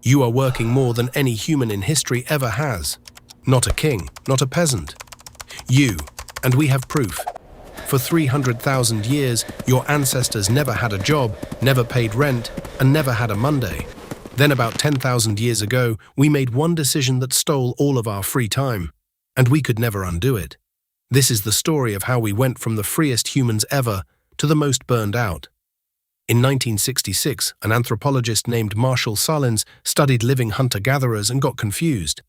You are working more than any human in history ever has. Not a king, not a peasant. You, and we have proof. For 300,000 years, your ancestors never had a job, never paid rent, and never had a Monday. Then about 10,000 years ago, we made one decision that stole all of our free time, and we could never undo it. This is the story of how we went from the freest humans ever to the most burned out. In 1966, an anthropologist named Marshall Salins studied living hunter-gatherers and got confused.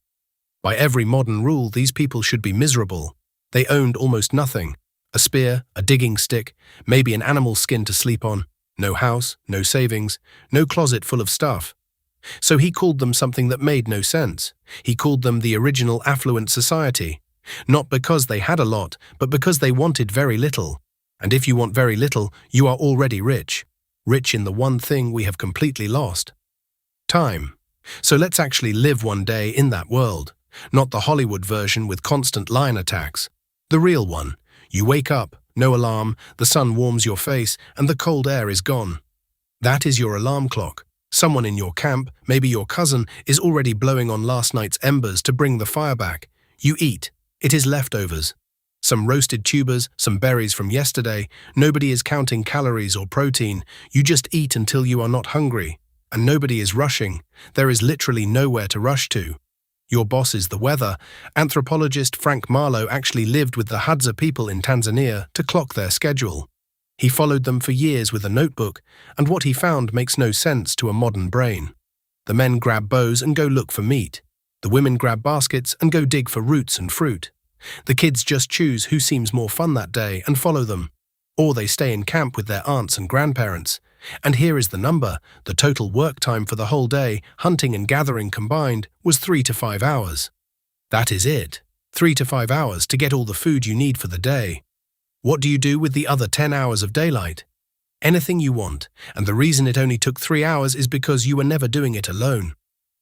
By every modern rule, these people should be miserable. They owned almost nothing. A spear, a digging stick, maybe an animal skin to sleep on. No house, no savings, no closet full of stuff. So he called them something that made no sense. He called them the original affluent society. Not because they had a lot, but because they wanted very little. And if you want very little, you are already rich. Rich in the one thing we have completely lost. Time. So let's actually live one day in that world. Not the Hollywood version with constant lion attacks. The real one. You wake up, no alarm, the sun warms your face, and the cold air is gone. That is your alarm clock. Someone in your camp, maybe your cousin, is already blowing on last night's embers to bring the fire back. You eat. It is leftovers. Some roasted tubers, some berries from yesterday. Nobody is counting calories or protein. You just eat until you are not hungry. And nobody is rushing. There is literally nowhere to rush to. Your boss is the weather. Anthropologist Frank Marlowe actually lived with the Hxaro people in Tanzania to clock their schedule. He followed them for years with a notebook, and what he found makes no sense to a modern brain. The men grab bows and go look for meat. The women grab baskets and go dig for roots and fruit. The kids just choose who seems more fun that day and follow them. Or they stay in camp with their aunts and grandparents. And here is the number. The total work time for the whole day, hunting and gathering combined, was 3 to 5 hours. That is it. 3 to 5 hours to get all the food you need for the day. What do you do with the other 10 hours of daylight? Anything you want, and the reason it only took 3 hours is because you were never doing it alone.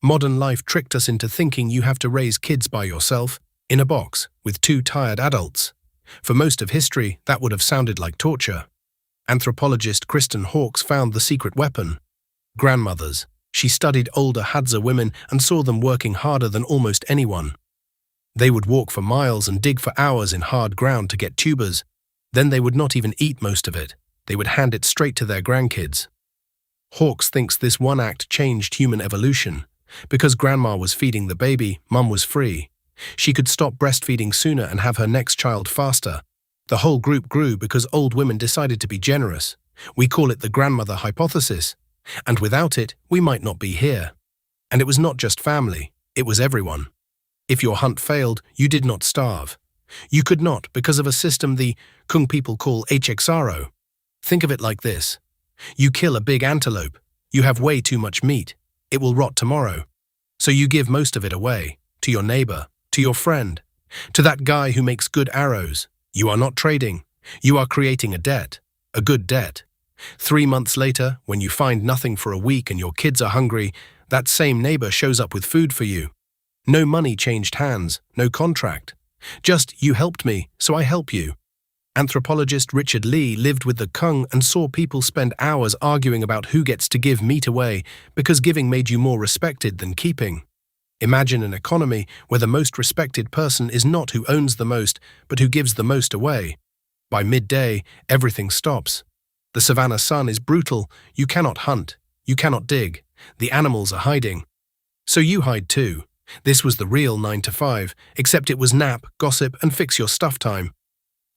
Modern life tricked us into thinking you have to raise kids by yourself, in a box, with 2 tired adults. For most of history, that would have sounded like torture. Anthropologist Kristen Hawkes found the secret weapon. Grandmothers. She studied older Hxaro women and saw them working harder than almost anyone. They would walk for miles and dig for hours in hard ground to get tubers. Then they would not even eat most of it. They would hand it straight to their grandkids. Hawkes thinks this one act changed human evolution. Because grandma was feeding the baby, mum was free. She could stop breastfeeding sooner and have her next child faster. The whole group grew because old women decided to be generous. We call it the grandmother hypothesis. And without it, we might not be here. And it was not just family, it was everyone. If your hunt failed, you did not starve. You could not because of a system the Kung people call Hxaro. Think of it like this. You kill a big antelope. You have way too much meat. It will rot tomorrow. So you give most of it away, to your neighbor, to your friend, to that guy who makes good arrows. You are not trading. You are creating a debt, a good debt. 3 months later, when you find nothing for a week and your kids are hungry, that same neighbor shows up with food for you. No money changed hands, no contract. Just, you helped me, so I help you. Anthropologist Richard Lee lived with the Kung and saw people spend hours arguing about who gets to give meat away because giving made you more respected than keeping. Imagine an economy where the most respected person is not who owns the most, but who gives the most away. By midday, everything stops. The savannah sun is brutal. You cannot hunt. You cannot dig. The animals are hiding. So you hide too. This was the real 9 to 5, except it was nap, gossip, and fix your stuff time.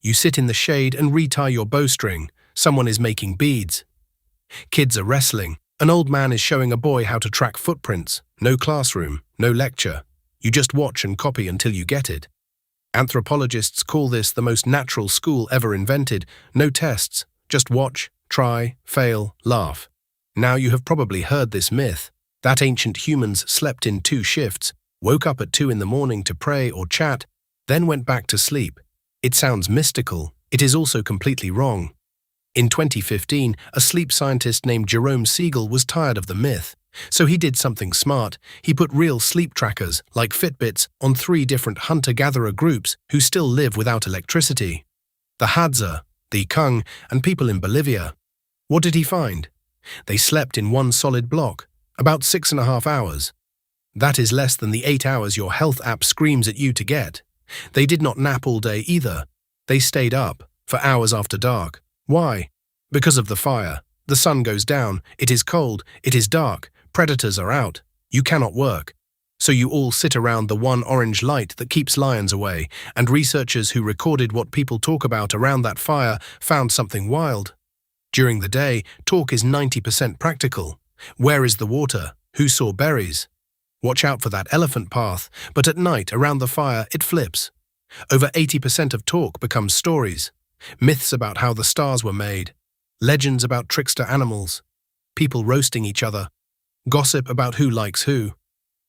You sit in the shade and retie your bowstring. Someone is making beads. Kids are wrestling. An old man is showing a boy how to track footprints. No classroom, no lecture. You just watch and copy until you get it. Anthropologists call this the most natural school ever invented. No tests, just watch, try, fail, laugh. Now you have probably heard this myth, that ancient humans slept in 2 shifts, woke up at 2 in the morning to pray or chat, then went back to sleep. It sounds mystical. It is also completely wrong. In 2015, a sleep scientist named Jerome Siegel was tired of the myth. So he did something smart. He put real sleep trackers, like Fitbits, on 3 different hunter-gatherer groups who still live without electricity. The Hxaro, the Kung, and people in Bolivia. What did he find? They slept in one solid block, About 6.5 hours. That is less than the 8 hours your health app screams at you to get. They did not nap all day either. They stayed up for hours after dark. Why? Because of the fire. The sun goes down, it is cold, it is dark, predators are out, you cannot work. So you all sit around the one orange light that keeps lions away, and researchers who recorded what people talk about around that fire found something wild. During the day, talk is 90% practical. Where is the water? Who saw berries? Watch out for that elephant path, but at night around the fire it flips. Over 80% of talk becomes stories. Myths about how the stars were made. Legends about trickster animals. People roasting each other. Gossip about who likes who.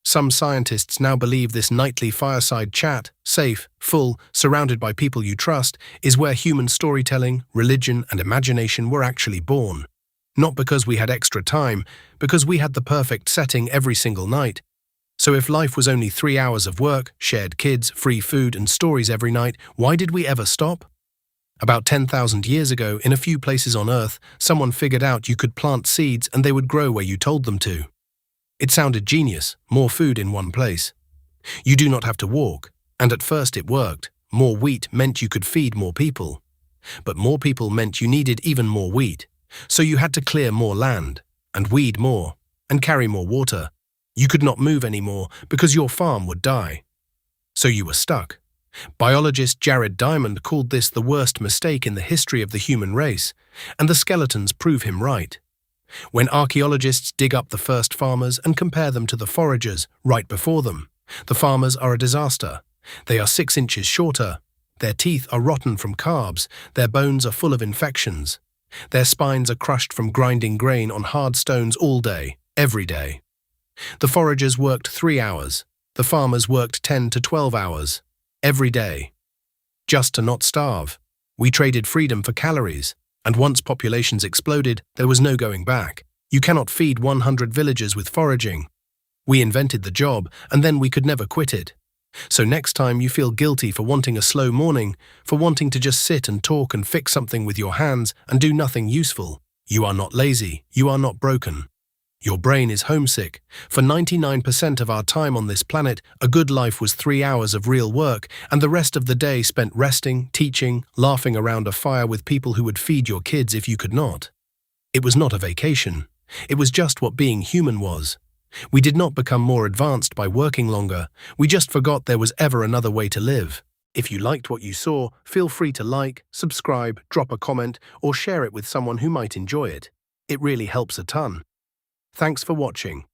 Some scientists now believe this nightly fireside chat, safe, full, surrounded by people you trust, is where human storytelling, religion, and imagination were actually born. Not because we had extra time, because we had the perfect setting every single night. So if life was only 3 hours of work, shared kids, free food, and stories every night, why did we ever stop? About 10,000 years ago, in a few places on Earth, someone figured out you could plant seeds and they would grow where you told them to. It sounded genius, more food in one place. You do not have to walk, and at first it worked. More wheat meant you could feed more people. But more people meant you needed even more wheat. So you had to clear more land, and weed more, and carry more water. You could not move anymore because your farm would die. So you were stuck. Biologist Jared Diamond called this the worst mistake in the history of the human race, and the skeletons prove him right. When archaeologists dig up the first farmers and compare them to the foragers right before them, the farmers are a disaster. They are 6 inches shorter. Their teeth are rotten from carbs. Their bones are full of infections. Their spines are crushed from grinding grain on hard stones all day, every day. The foragers worked 3 hours. The farmers worked 10 to 12 hours, every day. Just to not starve. We traded freedom for calories, and once populations exploded, there was no going back. You cannot feed 100 villagers with foraging. We invented the job, and then we could never quit it. So next time you feel guilty for wanting a slow morning, for wanting to just sit and talk and fix something with your hands and do nothing useful, you are not lazy, you are not broken. Your brain is homesick. For 99% of our time on this planet, a good life was 3 hours of real work, and the rest of the day spent resting, teaching, laughing around a fire with people who would feed your kids if you could not. It was not a vacation. It was just what being human was. We did not become more advanced by working longer. We just forgot there was ever another way to live. If you liked what you saw, feel free to like, subscribe, drop a comment, or share it with someone who might enjoy it. It really helps a ton. Thanks for watching.